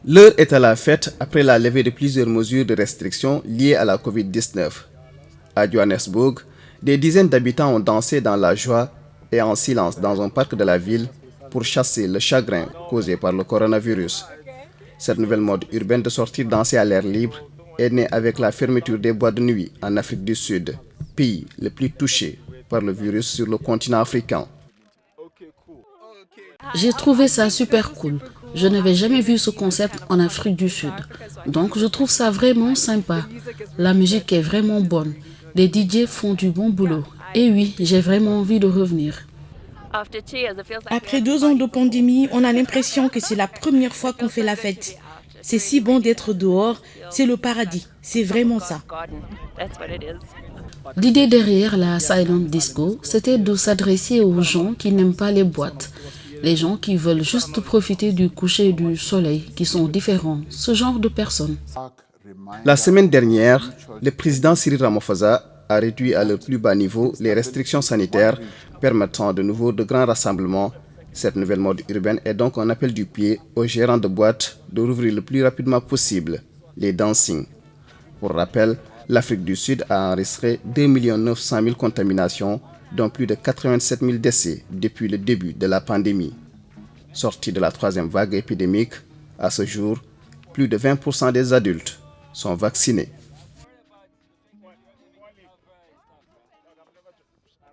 L'heure est à la fête après la levée de plusieurs mesures de restriction liées à la Covid-19. À Johannesburg, des dizaines d'habitants ont dansé dans la joie et en silence dans un parc de la ville pour chasser le chagrin causé par le coronavirus. Cette nouvelle mode urbaine de sortir danser à l'air libre est née avec la fermeture des boîtes de nuit en Afrique du Sud, pays le plus touché par le virus sur le continent africain. J'ai trouvé ça super cool. Je n'avais jamais vu ce concept en Afrique du Sud. Donc je trouve ça vraiment sympa. La musique est vraiment bonne. Les DJ font du bon boulot. Et oui, j'ai vraiment envie de revenir. Après 2 ans de pandémie, on a l'impression que c'est la première fois qu'on fait la fête. C'est si bon d'être dehors, c'est le paradis, c'est vraiment ça. L'idée derrière la Silent Disco, c'était de s'adresser aux gens qui n'aiment pas les boîtes. Les gens qui veulent juste profiter du coucher du soleil, qui sont différents, ce genre de personnes. La semaine dernière, le président Cyril Ramaphosa a réduit à leur plus bas niveau les restrictions sanitaires permettant de nouveau de grands rassemblements. Cette nouvelle mode urbaine est donc un appel du pied aux gérants de boîtes de rouvrir le plus rapidement possible les dancing. Pour rappel, l'Afrique du Sud a enregistré 2 900 000 contaminations, dont plus de 87 000 décès depuis le début de la pandémie. Sortie de la troisième vague épidémique, à ce jour, plus de 20% des adultes sont vaccinés.